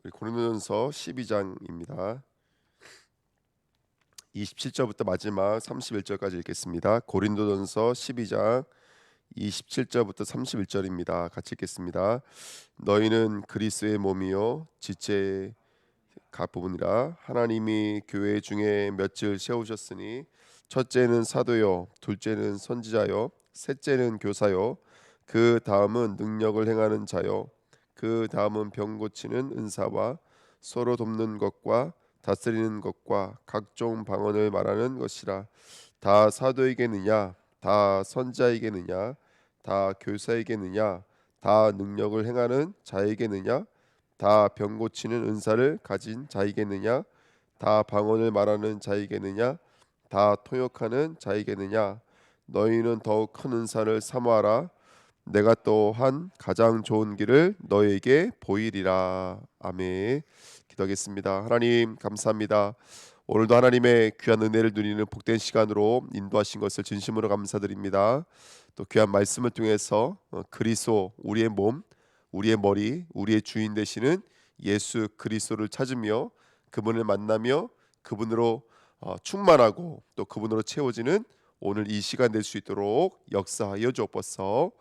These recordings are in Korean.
우리 고린도전서 12장입니다. 27절부터 마지막 31절까지 읽겠습니다. 고린도전서 12장 27절부터 31절입니다. 같이 읽겠습니다. 너희는 그리스도의 몸이요 지체의 각 부분이라 하나님이 교회 중에 몇을 세우셨으니 첫째는 사도요 둘째는 선지자요 셋째는 교사요 그 다음은 능력을 행하는 자요 그 다음은 병 고치는 은사와 서로 돕는 것과 다스리는 것과 각종 방언을 말하는 것이라. 다 사도에게느냐 다 선지자에게느냐 다 교사에게느냐 다 능력을 행하는 자에게느냐 다 병 고치는 은사를 가진 자에게느냐 다 방언을 말하는 자에게느냐 다 통역하는 자에게느냐 너희는 더욱 큰 은사를 사모하라. 내가 또한 가장 좋은 길을 너에게 보이리라. 아멘. 기도하겠습니다. 하나님 감사합니다. 오늘도 하나님의 귀한 은혜를 누리는 복된 시간으로 인도하신 것을 진심으로 감사드립니다. 또 귀한 말씀을 통해서 그리스도 우리의 몸, 우리의 머리, 우리의 주인 되시는 예수 그리스도를 찾으며 그분을 만나며 그분으로 충만하고 또 그분으로 채워지는 오늘 이 시간 될 수 있도록 역사하여 주옵소서.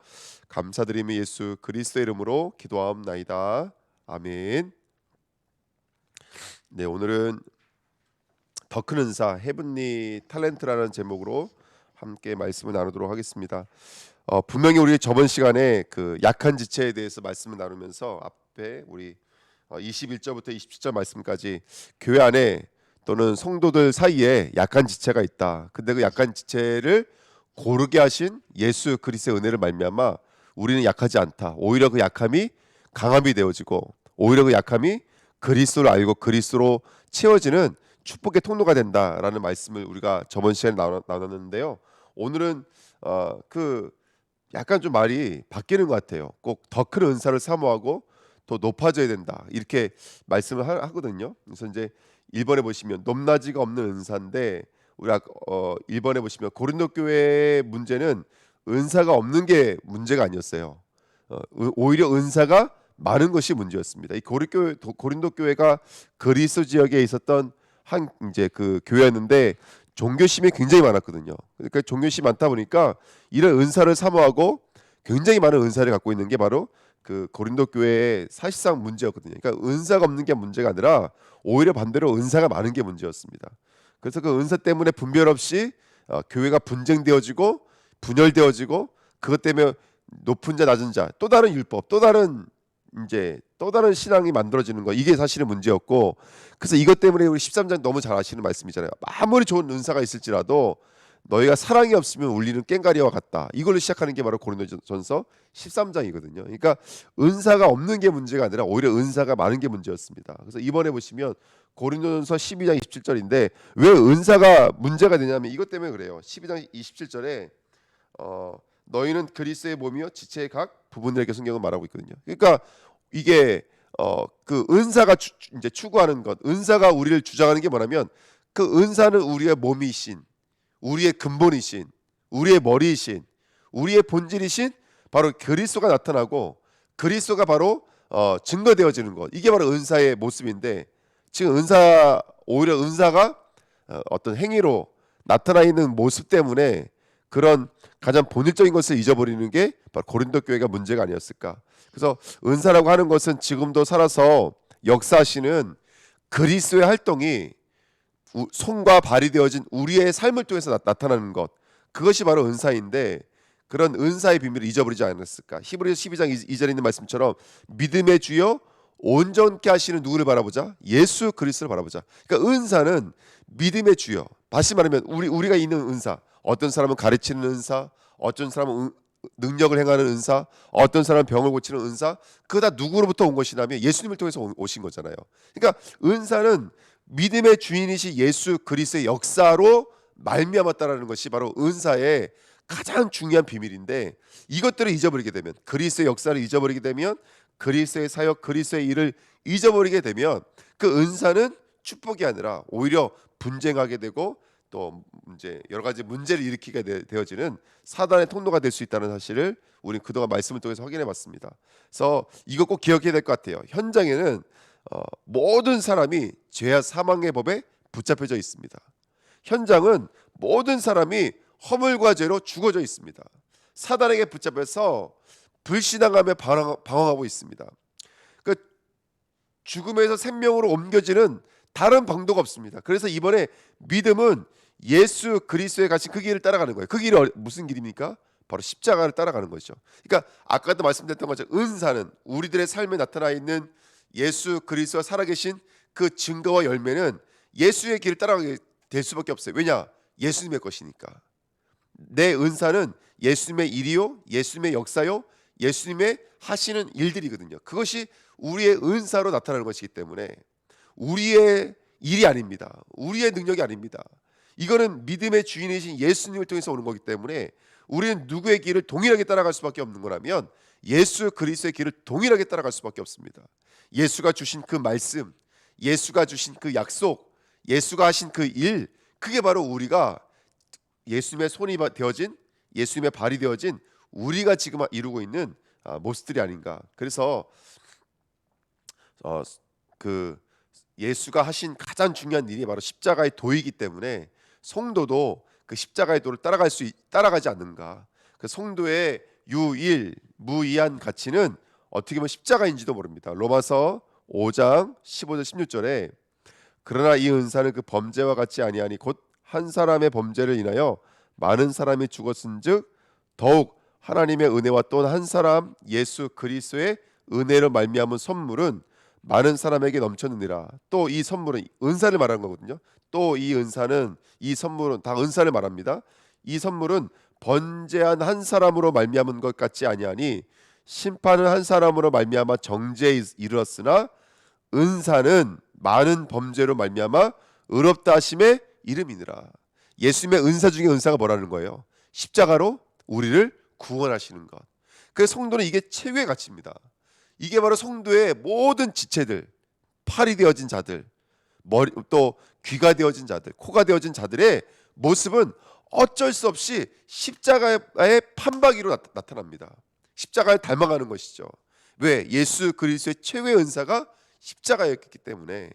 감사드리며 예수 그리스도의 이름으로 기도하옵나이다. 아멘. 네, 오늘은 더 큰 은사 헤븐리 탤런트라는 제목으로 함께 말씀을 나누도록 하겠습니다. 분명히 우리 저번 시간에 그 약한 지체에 대해서 말씀을 나누면서 앞에 우리 21절부터 27절 말씀까지 교회 안에 또는 성도들 사이에 약한 지체가 있다. 근데 그 약한 지체를 고르게 하신 예수 그리스도의 은혜를 말미암아 우리는 약하지 않다. 오히려 그 약함이 강함이 되어지고 오히려 그 약함이 그리스도를 알고 그리스도로 채워지는 축복의 통로가 된다라는 말씀을 우리가 저번 시간에 나눴는데요. 오늘은 그 약간 좀 말이 바뀌는 것 같아요. 꼭 더 큰 은사를 사모하고 더 높아져야 된다 이렇게 말씀을 하거든요. 그래서 이제 1번에 보시면 높낮이가 없는 은사인데 우리가 1번에 보시면 고린도 교회의 문제는 은사가 없는 게 문제가 아니었어요. 오히려 은사가 많은 것이 문제였습니다. 이 고린도 교회가 그리스 지역에 있었던 한 이제 그 교회였는데 종교심이 굉장히 많았거든요. 그러니까 종교심이 많다 보니까 이런 은사를 사모하고 굉장히 많은 은사를 갖고 있는 게 바로 그 고린도 교회의 사실상 문제였거든요. 그러니까 은사가 없는 게 문제가 아니라 오히려 반대로 은사가 많은 게 문제였습니다. 그래서 그 은사 때문에 분별 없이 교회가 분쟁되어지고 분열되어지고 그것 때문에 높은 자 낮은 자 또 다른 율법 또 다른 신앙이 만들어지는 거 이게 사실은 문제였고 그래서 이것 때문에 우리 13장 너무 잘 아시는 말씀이잖아요. 아무리 좋은 은사가 있을지라도 너희가 사랑이 없으면 울리는 꽹과리와 같다. 이걸로 시작하는 게 바로 고린도전서 13장이거든요. 그러니까 은사가 없는 게 문제가 아니라 오히려 은사가 많은 게 문제였습니다. 그래서 이번에 보시면 고린도전서 12장 27절인데 왜 은사가 문제가 되냐면 이것 때문에 그래요. 12장 27절에 너희는 그리스도의 몸이요 지체의 각 부분들에게 성경은 말하고 있거든요. 그러니까 이게 그 은사가 이제 추구하는 것, 은사가 우리를 주장하는 게 뭐냐면 그 은사는 우리의 몸이신, 우리의 근본이신, 우리의 머리이신, 우리의 본질이신 바로 그리스도가 나타나고 그리스도가 바로 증거되어지는 것. 이게 바로 은사의 모습인데 지금 오히려 은사가 어떤 행위로 나타나 있는 모습 때문에 그런 가장 본질적인 것을 잊어버리는 게 바로 고린도 교회가 문제가 아니었을까. 그래서 은사라고 하는 것은 지금도 살아서 역사하시는 그리스도의 활동이 손과 발이 되어진 우리의 삶을 통해서 나타나는 것, 그것이 바로 은사인데 그런 은사의 비밀을 잊어버리지 않았을까. 히브리서 12장 2절에 있는 말씀처럼 믿음의 주여 온전케 하시는 누구를 바라보자? 예수 그리스도를 바라보자. 그러니까 은사는 믿음의 주여. 다시 말하면 우리가 있는 은사, 어떤 사람은 가르치는 은사, 어떤 사람은 능력을 행하는 은사, 어떤 사람은 병을 고치는 은사, 그거 다 누구로부터 온 것이냐면 예수님을 통해서 오신 거잖아요. 그러니까 은사는 믿음의 주인이신 예수 그리스도의 역사로 말미암았다라는 것이 바로 은사의 가장 중요한 비밀인데 이것들을 잊어버리게 되면 그리스도의 역사를 잊어버리게 되면 그리스도의 사역, 그리스도의 일을 잊어버리게 되면 그 은사는 축복이 아니라 오히려 분쟁하게 되고 또 이제 여러 가지 문제를 일으키게 되어지는 사단의 통로가 될 수 있다는 사실을 우리는 그동안 말씀을 통해서 확인해 봤습니다. 그래서 이거 꼭 기억해야 될 것 같아요. 현장에는 모든 사람이 죄와 사망의 법에 붙잡혀져 있습니다. 현장은 모든 사람이 허물과 죄로 죽어져 있습니다. 사단에게 붙잡혀서 불신앙하며 방황하고 있습니다. 그 죽음에서 생명으로 옮겨지는 다른 방도가 없습니다. 그래서 이번에 믿음은 예수 그리스도에 가신 그 길을 따라가는 거예요. 그 길이 무슨 길입니까? 바로 십자가를 따라가는 거죠. 그러니까 아까도 말씀드렸던 것처럼 은사는 우리들의 삶에 나타나 있는 예수 그리스도가 살아계신 그 증거와 열매는 예수의 길을 따라가게 될 수밖에 없어요. 왜냐? 예수님의 것이니까. 내 은사는 예수님의 일이요, 예수님의 역사요, 예수님의 하시는 일들이거든요. 그것이 우리의 은사로 나타나는 것이기 때문에 우리의 일이 아닙니다. 우리의 능력이 아닙니다. 이거는 믿음의 주인이신 예수님을 통해서 오는 거기 때문에 우리는 누구의 길을 동일하게 따라갈 수밖에 없는 거라면 예수 그리스도의 길을 동일하게 따라갈 수밖에 없습니다. 예수가 주신 그 말씀, 예수가 주신 그 약속, 예수가 하신 그 일, 그게 바로 우리가 예수님의 손이 되어진, 예수님의 발이 되어진 우리가 지금 이루고 있는 모습들이 아닌가. 그래서 그 예수가 하신 가장 중요한 일이 바로 십자가의 도이기 때문에 성도도 그 십자가의 도를 따라가지 않는가. 그 성도의 유일 무이한 가치는 어떻게 보면 십자가인지도 모릅니다. 로마서 5장 15절 16절에 그러나 이 은사는 그 범죄와 같지 아니하니 곧 한 사람의 범죄를 인하여 많은 사람이 죽었은즉 더욱 하나님의 은혜와 또 한 사람 예수 그리스도의 은혜로 말미암은 선물은 많은 사람에게 넘쳤느니라. 또 이 선물은 은사를 말하는 거거든요. 또 이 은사는, 이 선물은 다 은사를 말합니다. 이 선물은 번제한 한 사람으로 말미암은 것 같지 아니하니 심판은 한 사람으로 말미암아 정죄에 이르렀으나 은사는 많은 범죄로 말미암아 의롭다 하심의 이름이니라. 예수님의 은사 중에 은사가 뭐라는 거예요? 십자가로 우리를 구원하시는 것. 그래서 성도는 이게 최고의 가치입니다. 이게 바로 성도의 모든 지체들, 팔이 되어진 자들, 머리, 또 귀가 되어진 자들, 코가 되어진 자들의 모습은 어쩔 수 없이 십자가의 판박이로 나타납니다. 십자가를 닮아가는 것이죠. 왜? 예수 그리스도의 최고의 은사가 십자가였기 때문에.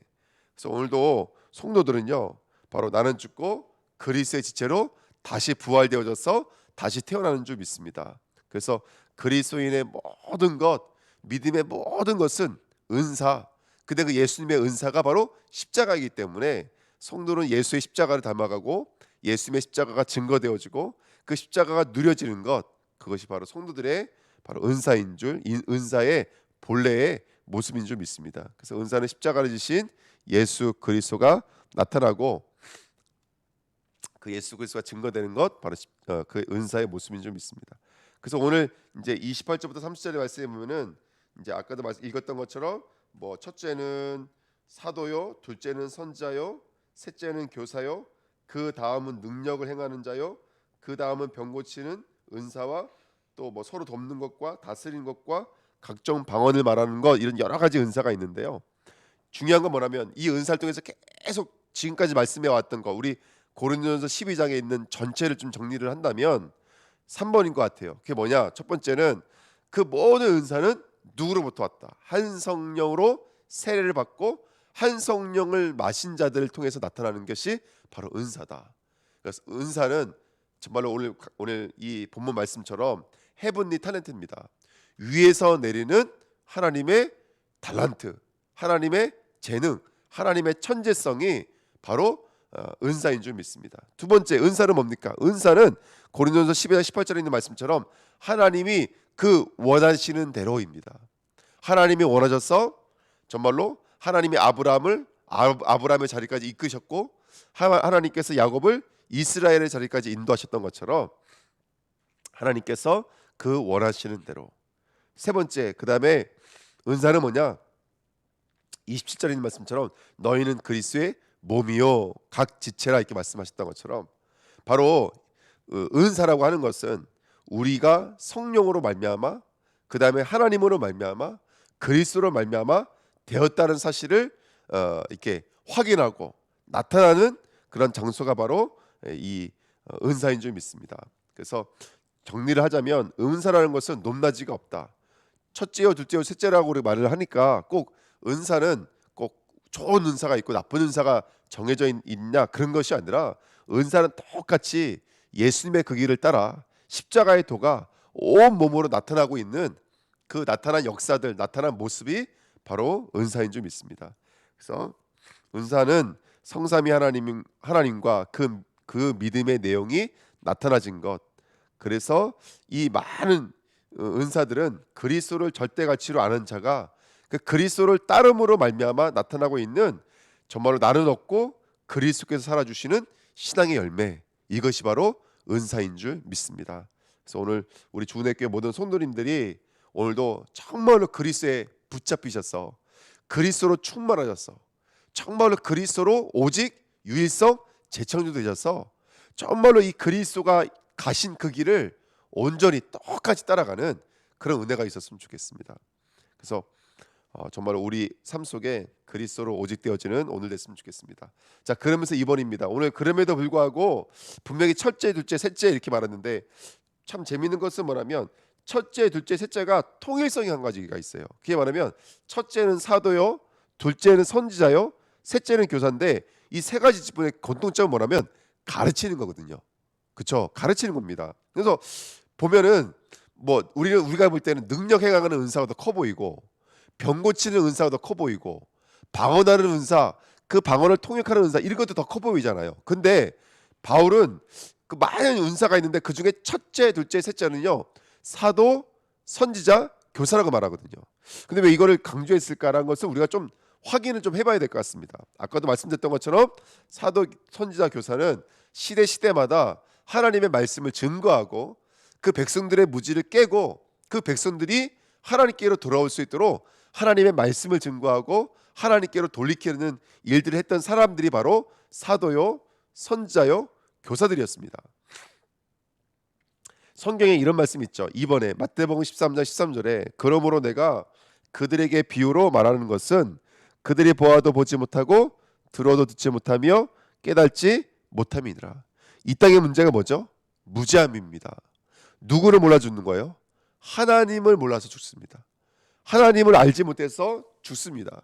그래서 오늘도 성도들은요, 바로 나는 죽고 그리스도의 지체로 다시 부활되어져서 다시 태어나는 줄 믿습니다. 그래서 그리스도인의 모든 것, 믿음의 모든 것은 은사. 근데 그 예수님의 은사가 바로 십자가이기 때문에 성도는 예수의 십자가를 닮아가고 예수님의 십자가가 증거되어지고 그 십자가가 누려지는 것, 그것이 바로 성도들의 바로 은사인 줄, 은사의 본래의 모습인 줄 믿습니다. 그래서 은사는 십자가를 지신 예수 그리스도가 나타나고 그 예수 그리스도가 증거되는 것, 바로 그 은사의 모습인 줄 믿습니다. 그래서 오늘 이제 28절부터 30절의 말씀에 보면은 이제 아까도 읽었던 것처럼 뭐 첫째는 사도요, 둘째는 선자요, 셋째는 교사요, 그 다음은 능력을 행하는 자요, 그 다음은 병 고치는 은사와 또 뭐 서로 돕는 것과 다스리는 것과 각종 방언을 말하는 것, 이런 여러 가지 은사가 있는데요. 중요한 건 뭐냐면 이 은사를 통해서 계속 지금까지 말씀해 왔던 거, 우리 고린도전서 12장에 있는 전체를 좀 정리를 한다면 3번인 것 같아요. 그게 뭐냐? 첫 번째는 그 모든 은사는 누구로부터 왔다? 한 성령으로 세례를 받고 한 성령을 마신 자들을 통해서 나타나는 것이 바로 은사다. 그래서 은사는 정말로 오늘 이 본문 말씀처럼 헤븐리 탤런트입니다. 위에서 내리는 하나님의 달란트, 하나님의 재능, 하나님의 천재성이 바로 은사인 줄 믿습니다. 두 번째, 은사는 뭡니까? 은사는 고린도전서 12장 18절에 있는 말씀처럼 하나님이 그 원하시는 대로입니다. 하나님이 원하셔서 정말로 하나님이 아브라함의 자리까지 이끄셨고 하나님께서 야곱을 이스라엘의 자리까지 인도하셨던 것처럼 하나님께서 그 원하시는 대로. 세 번째, 그 다음에 은사는 뭐냐? 27절에 있는 말씀처럼 너희는 그리스도의 몸이요 각 지체라 이렇게 말씀하셨던 것처럼 바로 은사라고 하는 것은 우리가 성령으로 말미암아 그 다음에 하나님으로 말미암아 그리스도로 말미암아 되었다는 사실을 이렇게 확인하고 나타나는 그런 장소가 바로 이 은사인 줄 믿습니다. 그래서 정리를 하자면 은사라는 것은 높낮이가 없다. 첫째요, 둘째요, 셋째라고 말을 하니까 꼭 은사는 좋은 은사가 있고 나쁜 은사가 정해져 있냐 그런 것이 아니라 은사는 똑같이 예수님의 그 길을 따라 십자가의 도가 온 몸으로 나타나고 있는 그 나타난 역사들, 나타난 모습이 바로 은사인 줄 믿습니다. 그래서 은사는 성삼위 하나님과 그 믿음의 내용이 나타나진 것. 그래서 이 많은 은사들은 그리스도를 절대 가치로 아는 자가 그 그리스도를 따름으로 말미암아 나타나고 있는 정말로 나는 없고 그리스도께서 살아주시는 신앙의 열매, 이것이 바로 은사인 줄 믿습니다. 그래서 오늘 우리 주은혜교회 모든 성도님들이 오늘도 정말로 그리스도에 붙잡히셔서 그리스도로 충만하셔서 정말로 그리스도로 오직 유일성 재창조 되셔서 정말로 이 그리스도가 가신 그 길을 온전히 똑같이 따라가는 그런 은혜가 있었으면 좋겠습니다. 그래서 정말 우리 삶 속에 그리스도로 오직 되어지는 오늘 됐으면 좋겠습니다. 자, 그러면서 2번입니다. 오늘 그럼에도 불구하고 분명히 첫째, 둘째, 셋째 이렇게 말했는데 참 재미있는 것은 뭐냐면 첫째, 둘째, 셋째가 통일성이 한 가지가 있어요. 그게 말하면 첫째는 사도요, 둘째는 선지자요, 셋째는 교사인데 이 세 가지 지분의 공통점은 뭐냐면 가르치는 거거든요. 그렇죠? 가르치는 겁니다. 그래서 보면은 뭐 우리가 볼 때는 능력 행하는 은사가 더 커 보이고 병 고치는 은사가 더 커 보이고 방언하는 은사, 그 방언을 통역하는 은사 이런 것도 더 커 보이잖아요. 근데 바울은 그 많은 은사가 있는데 그 중에 첫째, 둘째, 셋째는요 사도, 선지자, 교사라고 말하거든요. 근데 왜 이거를 강조했을까라는 것을 우리가 좀 확인을 좀 해봐야 될 것 같습니다. 아까도 말씀드렸던 것처럼 사도, 선지자, 교사는 시대마다 하나님의 말씀을 증거하고 그 백성들의 무지를 깨고 그 백성들이 하나님께로 돌아올 수 있도록 하나님의 말씀을 증거하고 하나님께로 돌이키는 일들을 했던 사람들이 바로 사도요, 선지자요, 교사들이었습니다. 성경에 이런 말씀이 있죠. 이번에 마태복음 13장 13절에 그러므로 내가 그들에게 비유로 말하는 것은 그들이 보아도 보지 못하고 들어도 듣지 못하며 깨닫지 못함이니라. 이 땅의 문제가 뭐죠? 무지함입니다. 누구를 몰라 죽는 거예요? 하나님을 몰라서 죽습니다. 하나님을 알지 못해서 죽습니다.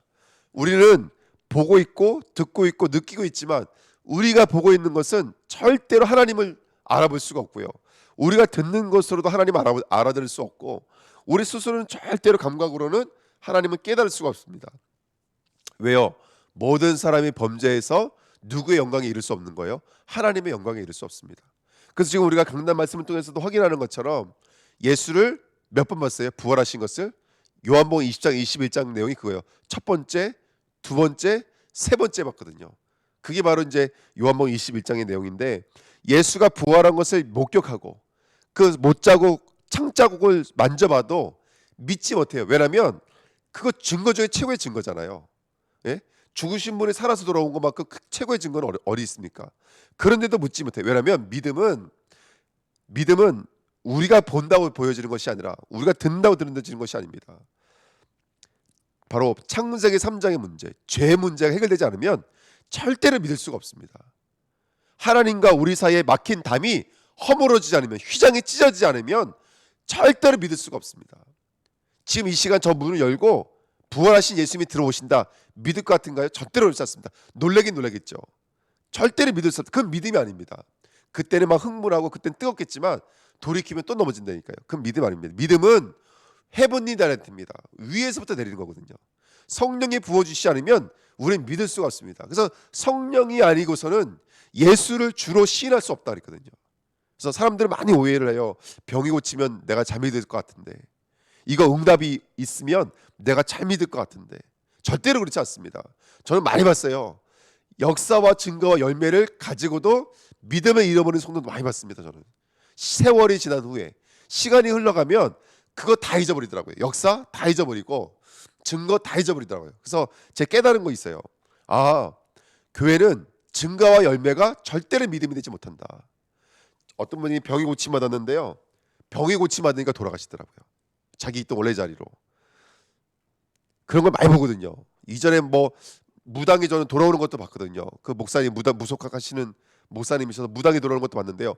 우리는 보고 있고 듣고 있고 느끼고 있지만 우리가 보고 있는 것은 절대로 하나님을 알아볼 수가 없고요. 우리가 듣는 것으로도 하나님을 알아들을 수 없고 우리 스스로는 절대로 감각으로는 하나님을 깨달을 수가 없습니다. 왜요? 모든 사람이 범죄해서 누구의 영광에 이를 수 없는 거예요? 하나님의 영광에 이를 수 없습니다. 그래서 지금 우리가 강단 말씀을 통해서도 확인하는 것처럼 예수를 몇 번 봤어요? 부활하신 것을 요한복음 20장 21장 내용이 그거예요. 첫 번째, 두 번째, 세 번째 봤거든요. 그게 바로 이제 요한복음 21장의 내용인데 예수가 부활한 것을 목격하고 그 못자국 창자국을 만져봐도 믿지 못해요. 왜냐하면 그거 증거 중에 최고의 증거잖아요. 예? 죽으신 분이 살아서 돌아온 것만큼 최고의 증거는 어디 있습니까? 그런데도 묻지 못해요. 왜냐하면 믿음은 우리가 본다고 보여지는 것이 아니라 우리가 듣는다고 들려지는 것이 아닙니다. 바로 창세기 3장의 문제, 죄의 문제가 해결되지 않으면 절대로 믿을 수가 없습니다. 하나님과 우리 사이에 막힌 담이 허물어지지 않으면, 휘장이 찢어지지 않으면 절대로 믿을 수가 없습니다. 지금 이 시간 저 문을 열고 부활하신 예수님이 들어오신다 믿을 것 같은가요? 절대로 그렇지 않습니다. 놀라긴 놀라겠죠. 절대로 믿을 수 없다. 그건 믿음이 아닙니다. 그때는 막 흥분하고 그때는 뜨겁겠지만 돌이키면 또 넘어진다니까요. 그건 믿음 아닙니다. 믿음은 헤븐리 다이렉트입니다. 위에서부터 내리는 거거든요. 성령이 부어주시지 않으면 우리는 믿을 수가 없습니다. 그래서 성령이 아니고서는 예수를 주로 시인할 수 없다 그랬거든요. 그래서 사람들은 많이 오해를 해요. 병이 고치면 내가 잘 믿을 것 같은데, 이거 응답이 있으면 내가 잘 믿을 것 같은데, 절대로 그렇지 않습니다. 저는 많이 봤어요. 역사와 증거와 열매를 가지고도 믿음을 잃어버리는 성도도 많이 봤습니다. 저는 세월이 지난 후에 시간이 흘러가면 그거 다 잊어버리더라고요. 역사 다 잊어버리고 증거 다 잊어버리더라고요. 그래서 제가 깨달은 거 있어요. 아, 교회는 증거와 열매가 절대로 믿음이 되지 못한다. 어떤 분이 병이 고침 받았는데요, 병이 고침 받으니까 돌아가시더라고요. 자기 있던 원래 자리로. 그런 걸 많이 보거든요. 이전에 뭐 무당이 저는 돌아오는 것도 봤거든요. 그 목사님 무속학하시는 목사님이셔서 무당이 돌아오는 것도 봤는데요,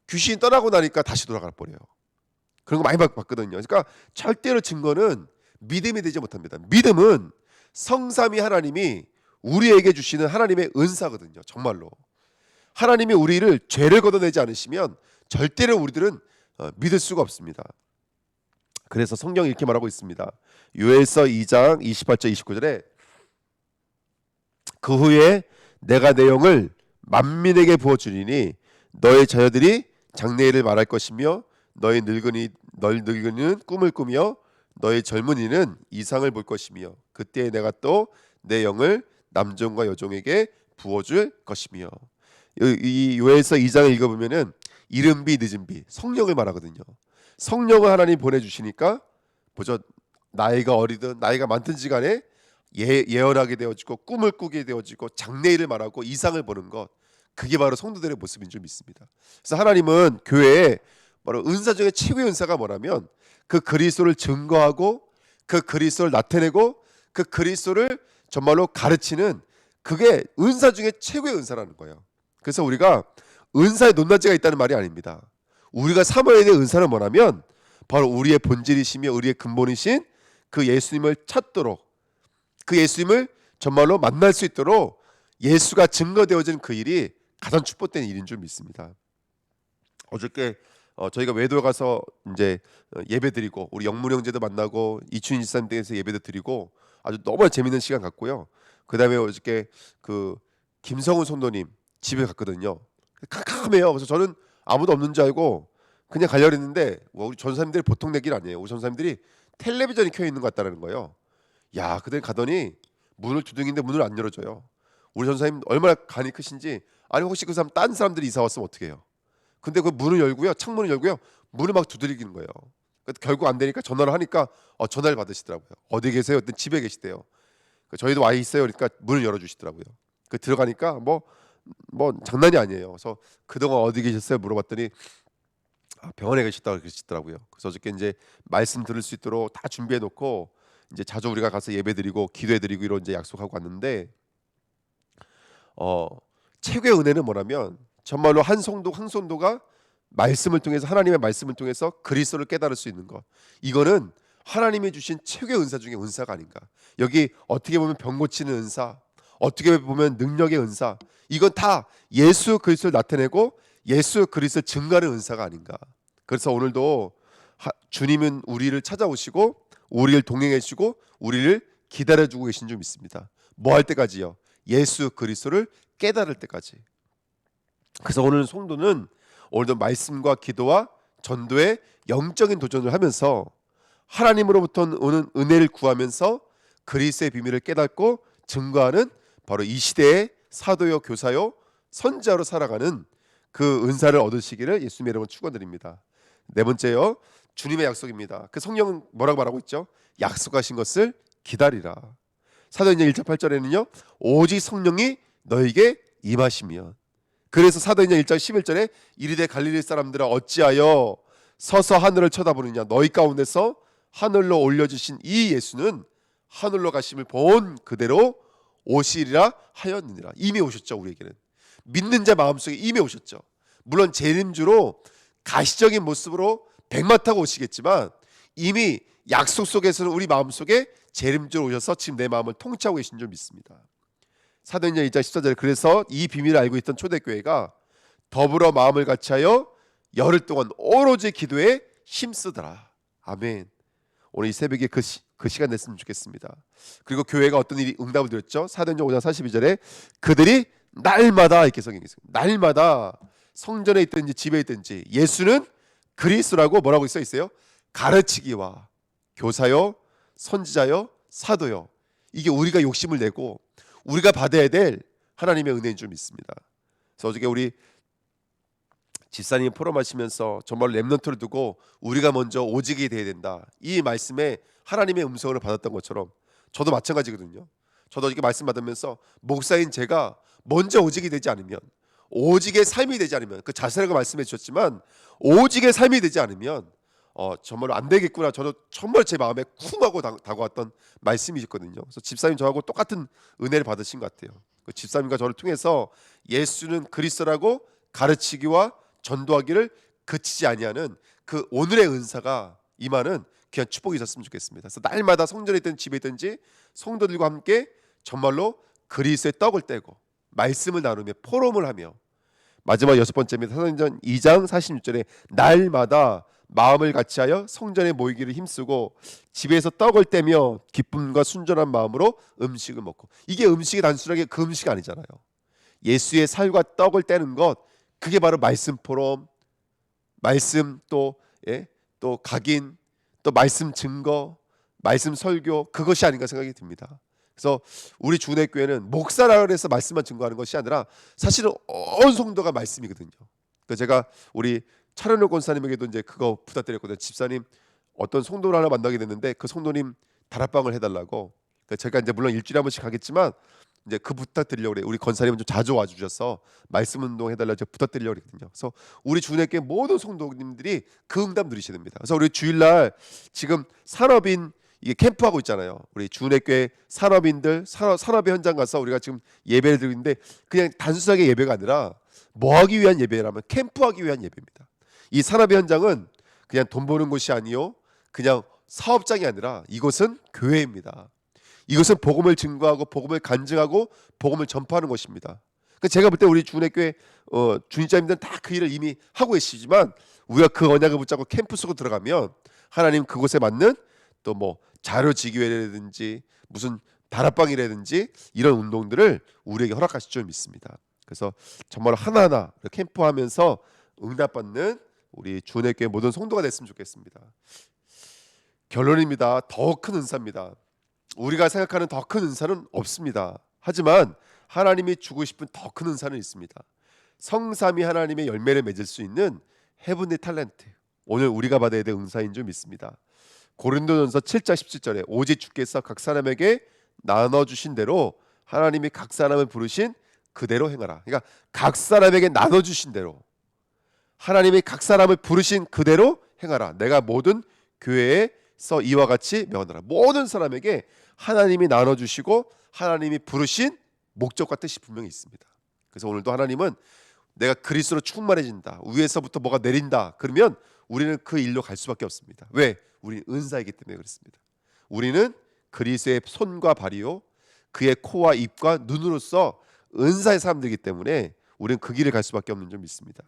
귀신이 떠나고 나니까 다시 돌아가 버려요. 그런 거 많이 봤거든요. 그러니까 절대로 증거는 믿음이 되지 못합니다. 믿음은 성삼위 하나님이 우리에게 주시는 하나님의 은사거든요. 정말로 하나님이 우리를 죄를 걷어내지 않으시면 절대로 우리들은 믿을 수가 없습니다. 그래서 성경이 이렇게 말하고 있습니다. 요엘서 2장 28절 29절에 그 후에 내가 내 영을 만민에게 부어주리니 너의 자녀들이 장래일을 말할 것이며 너의 늙은이는 꿈을 꾸며 너의 젊은이는 이상을 볼 것이며 그때 내가 또 내 영을 남종과 여종에게 부어줄 것이며. 이 요엘서 2장을 읽어보면은 이른비 늦은비 성령을 말하거든요. 성령을 하나님 보내주시니까 보죠. 나이가 어리든 나이가 많든지 간에 예언하게 되어지고 꿈을 꾸게 되어지고 장래일을 말하고 이상을 보는 것, 그게 바로 성도들의 모습인 줄 믿습니다. 그래서 하나님은 교회에 바로 은사 중에 최고의 은사가 뭐냐면 그 그리스도를 증거하고 그 그리스도를 나타내고 그 그리스도를 정말로 가르치는, 그게 은사 중에 최고의 은사라는 거예요. 그래서 우리가 은사에 높낮이가 있다는 말이 아닙니다. 우리가 삼아야 될 은사는 뭐냐면 바로 우리의 본질이시며 우리의 근본이신 그 예수님을 찾도록, 그 예수님을 정말로 만날 수 있도록 예수가 증거되어진 그 일이 가장 축복된 일인 줄 믿습니다. 어저께 저희가 외도에 가서 이제 예배드리고 우리 영문 형제도 만나고 이춘희 집사님 댁에서 예배도 드리고 아주 너무 재밌는 시간 갖고요. 그다음에 어저께 그 김성훈 성도님 집에 갔거든요. 캄캄해요. 그래서 저는 아무도 없는 줄 알고 그냥 가려고 했는데 우리 전사님들이 보통 내길 아니에요. 우리 전사님들이 텔레비전이 켜 있는 것 같다는 거예요. 야, 그들 가더니 문을 두둥이는데 문을 안 열어줘요. 우리 전사님 얼마나 간이 크신지, 아니 혹시 그 사람 딴 사람들이 이사 왔으면 어떻게 해요? 근데 그 문을 열고요, 창문을 열고요, 문을 막 두드리는 거예요. 결국 안 되니까 전화를 하니까 전화를 받으시더라고요. 어디 계세요? 그때 집에 계시대요. 저희도 와 있어요. 그러니까 문을 열어주시더라고요. 들어가니까 뭐 장난이 아니에요. 그래서 그동안 어디 계셨어요? 물어봤더니 병원에 계셨다고 그러시더라고요. 그래서 어저께 이제 말씀 들을 수 있도록 다 준비해 놓고 이제 자주 우리가 가서 예배드리고 기도해드리고 이런 이제 약속하고 왔는데, 최고의 은혜는 뭐냐면 정말로 한 성도가 말씀을 통해서, 하나님의 말씀을 통해서 그리스도를 깨달을 수 있는 것, 이거는 하나님이 주신 최고의 은사 중에 은사가 아닌가. 여기 어떻게 보면 병 고치는 은사, 어떻게 보면 능력의 은사, 이건 다 예수 그리스도를 나타내고 예수 그리스도를 증거하는 은사가 아닌가. 그래서 오늘도 주님은 우리를 찾아오시고 우리를 동행해 주시고 우리를 기다려주고 계신 줄 믿습니다. 뭐 할 때까지요? 예수 그리스도를 깨달을 때까지. 그래서 오늘 성도는 오늘도 말씀과 기도와 전도의 영적인 도전을 하면서 하나님으로부터 오는 은혜를 구하면서 그리스도의 비밀을 깨닫고 증거하는 바로 이 시대의 사도요, 교사요, 선지자로 살아가는 그 은사를 얻으시기를 예수님의 이름으로 축원드립니다. 네 번째요, 주님의 약속입니다. 그 성령은 뭐라고 말하고 있죠? 약속하신 것을 기다리라. 사도행전 1장 8절에는요, 오직 성령이 너에게 임하시면. 그래서 사도행전 1장 11절에 이르되 갈릴리 사람들아 어찌하여 서서 하늘을 쳐다보느냐, 너희 가운데서 하늘로 올려주신 이 예수는 하늘로 가심을 본 그대로 오시리라 하였느니라. 이미 오셨죠. 우리에게는 믿는 자 마음속에 이미 오셨죠. 물론 재림주로 가시적인 모습으로 백마 타고 오시겠지만 이미 약속 속에서는 우리 마음속에 재림주로 오셔서 지금 내 마음을 통치하고 계신 줄 믿습니다. 사도행전 2장 14절에 그래서 이 비밀을 알고 있던 초대교회가 더불어 마음을 같이하여 열흘 동안 오로지 기도에 힘쓰더라. 아멘. 오늘 이 새벽에 그 시간 냈으면 좋겠습니다. 그리고 교회가 어떤 일이 응답을 드렸죠? 사도행전 5장 42절에 그들이 날마다, 이렇게 성경에 있습니다. 날마다 성전에 있든지 집에 있든지 예수는 그리스도라고 뭐라고 써 있어요? 가르치기와 교사요, 선지자요, 사도요. 이게 우리가 욕심을 내고 우리가 받아야 될 하나님의 은혜인 줄 믿습니다. 그래서 어저께 우리 집사님이 포럼하시면서 정말 렘넌트를 두고 우리가 먼저 오직이 돼야 된다, 이 말씀에 하나님의 음성을 받았던 것처럼 저도 마찬가지거든요. 저도 어저께 말씀 받으면서 목사인 제가 먼저 오직이 되지 않으면, 오직의 삶이 되지 않으면, 그 자세라고 말씀해 주셨지만 오직의 삶이 되지 않으면 정말 안 되겠구나. 저도 정말 제 마음에 쿵 하고 다가왔던 말씀이 있거든요. 그래서 집사님 저하고 똑같은 은혜를 받으신 것 같아요. 그 집사님과 저를 통해서 예수는 그리스도라고 가르치기와 전도하기를 그치지 아니하는 그 오늘의 은사가 임하는 귀한 축복이 있었으면 좋겠습니다. 그래서 날마다 성전에 있든 집에 있든지 성도들과 함께 정말로 그리스도의 떡을 떼고 말씀을 나누며 포럼을 하며, 마지막 여섯 번째입니다. 사도행전 2장 46절에 날마다 마음을 같이하여 성전에 모이기를 힘쓰고 집에서 떡을 떼며 기쁨과 순전한 마음으로 음식을 먹고. 이게 음식이 단순하게 그 음식이 아니잖아요. 예수의 살과 떡을 떼는 것, 그게 바로 말씀 포럼, 말씀 또 각인, 또 말씀 증거, 말씀 설교, 그것이 아닌가 생각이 듭니다. 그래서 우리 주내교회는 목사라 그래서 말씀만 증거하는 것이 아니라 사실은 온 성도가 말씀이거든요. 그래서 제가 우리 차련호 권사님에게도 이제 그거 부탁드렸거든요. 집사님, 어떤 성도를 하나 만나게 됐는데 그 성도님 다락방을 해달라고. 그러니까 제가 이제 물론 일주일에 한 번씩 가겠지만 이제 그 부탁드리려고 그래요. 우리 권사님은 좀 자주 와주셔서 말씀 운동 해달라고 제가 부탁드리려고 그랬거든요. 그래서 우리 주내교회 모든 성도님들이 그 응답 누리셔야 됩니다. 그래서 우리 주일날 지금 산업인 이게 캠프하고 있잖아요. 우리 주내교회 산업인들 산업의 현장 가서 우리가 지금 예배를 드리고 있는데, 그냥 단순하게 예배가 아니라 뭐 하기 위한 예배라면 캠프하기 위한 예배입니다. 이 산업의 현장은 그냥 돈 버는 곳이 아니요, 그냥 사업장이 아니라 이곳은 교회입니다. 이것은 복음을 증거하고 복음을 간증하고 복음을 전파하는 것입니다. 그러니까 제가 볼 때 우리 주내교회 주님자님들은 다 그 일을 이미 하고 계시지만, 우리가 그 언약을 붙잡고 캠프 속으로 들어가면 하나님 그곳에 맞는 또 뭐 자료지교회라든지 무슨 다락방이라든지 이런 운동들을 우리에게 허락하실 줄 믿습니다. 그래서 정말 하나하나 캠프하면서 응답받는 우리 주내교회 모든 성도가 됐으면 좋겠습니다. 결론입니다. 더 큰 은사입니다. 우리가 생각하는 더 큰 은사는 없습니다. 하지만 하나님이 주고 싶은 더 큰 은사는 있습니다. 성삼위 하나님의 열매를 맺을 수 있는 헤븐리 탤런트, 오늘 우리가 받아야 될 은사인 줄 믿습니다. 고린도전서 7장 17절에 오직 주께서 각 사람에게 나눠주신 대로 하나님이 각 사람을 부르신 그대로 행하라. 그러니까 각 사람에게 나눠주신 대로 하나님이 각 사람을 부르신 그대로 행하라. 내가 모든 교회에서 이와 같이 명하노라. 모든 사람에게 하나님이 나눠주시고 하나님이 부르신 목적과 뜻이 분명히 있습니다. 그래서 오늘도 하나님은 내가 그리스도로 충만해진다, 위에서부터 뭐가 내린다, 그러면 우리는 그 일로 갈 수밖에 없습니다. 왜? 우리는 은사이기 때문에 그렇습니다. 우리는 그리스도의 손과 발이요 그의 코와 입과 눈으로서 은사의 사람들이기 때문에 우리는 그 길을 갈 수밖에 없는 줄 믿습니다.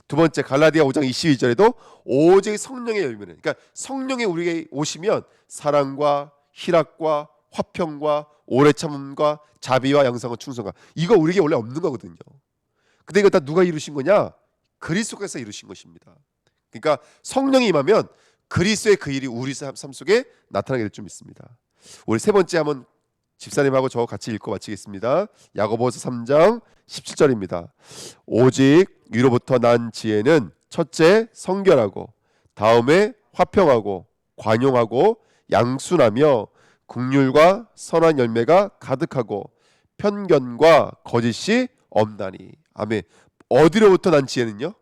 두 번째, 갈라디아 5장 22절에도 오직 성령의 열매는, 그러니까 성령이 우리에게 오시면 사랑과 희락과 화평과 오래 참음과 자비와 양성과 충성과, 이거 우리에게 원래 없는 거거든요. 근데 이거 다 누가 이루신 거냐? 그리스도께서 이루신 것입니다. 그러니까 성령이 임하면 그리스도의 그 일이 우리 삶 속에 나타나게 될 줄 믿습니다. 우리 세 번째 한번 집사님하고 저 같이 읽고 마치겠습니다. 야고보서 3장 17절입니다. 오직 위로부터 난 지혜는 첫째 성결하고, 다음에 화평하고 관용하고 양순하며 긍휼과 선한 열매가 가득하고 편견과 거짓이 없나니. 아멘. 어디로부터 난 지혜는요?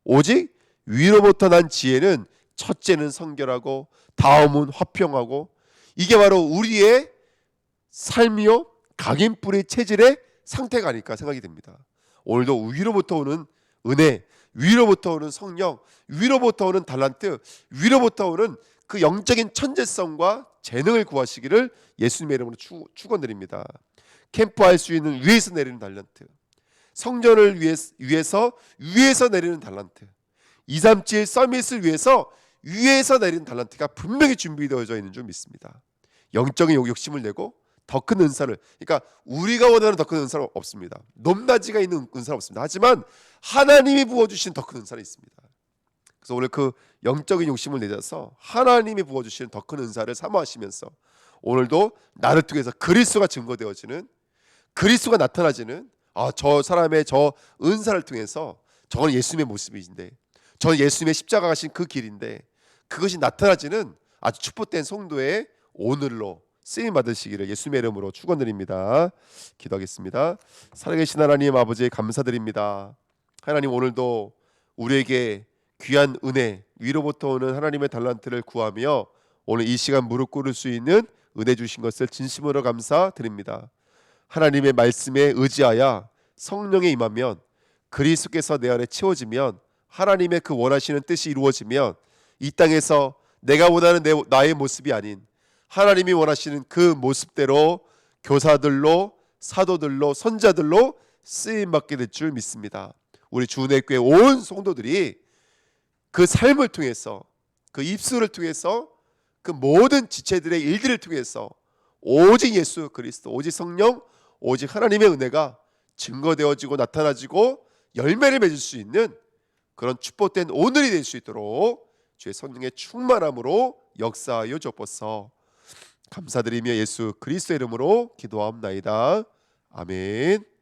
오직 위로부터 난 지혜는 첫째는 성결하고 다음은 화평하고, 이게 바로 우리의 삶이요 각인뿌리 체질의 상태가 아닐까 생각이 됩니다. 오늘도 위로부터 오는 은혜, 위로부터 오는 성령, 위로부터 오는 달란트, 위로부터 오는 그 영적인 천재성과 재능을 구하시기를 예수님의 이름으로 축원드립니다. 캠프할 수 있는 위에서 내리는 달란트, 성전을 위에서 내리는 달란트, 237 서밋을 위에서 내리는 달란트가 분명히 준비되어져 있는 줄 믿습니다. 영적인 욕심을 내고 더 큰 은사를, 그러니까 우리가 원하는 더 큰 은사는 없습니다. 높낮이가 있는 은사는 없습니다. 하지만 하나님이 부어주신 더 큰 은사는 있습니다. 그래서 오늘 그 영적인 욕심을 내셔서 하나님이 부어주시는 더 큰 은사를 사모하시면서 오늘도 나를 통해서 그리스도가 증거되어지는, 그리스도가 나타나지는, 저 사람의 저 은사를 통해서 저건 예수님의 모습인데, 저는 예수님의 십자가 가신 그 길인데, 그것이 나타나지는 아주 축복된 성도의 오늘로 쓰임 받으시기를 예수님의 이름으로 축원드립니다. 기도하겠습니다. 살아계신 하나님 아버지, 감사드립니다. 하나님, 오늘도 우리에게 귀한 은혜, 위로부터 오는 하나님의 달란트를 구하며 오늘 이 시간 무릎 꿇을 수 있는 은혜 주신 것을 진심으로 감사드립니다. 하나님의 말씀에 의지하여 성령에 임하면, 그리스도께서 내 안에 채워지면, 하나님의 그 원하시는 뜻이 이루어지면 이 땅에서 내가 원하는 나의 모습이 아닌 하나님이 원하시는 그 모습대로 교사들로, 사도들로 선자들로 쓰임 받게 될 줄 믿습니다. 우리 주은혜교회 온 성도들이 그 삶을 통해서, 그 입술을 통해서, 그 모든 지체들의 일들을 통해서 오직 예수 그리스도, 오직 성령, 오직 하나님의 은혜가 증거되어지고 나타나지고 열매를 맺을 수 있는 그런 축복된 오늘이 될 수 있도록 주의 성령의 충만함으로 역사하여 주옵소서. 감사드리며 예수 그리스도의 이름으로 기도하옵나이다. 아멘.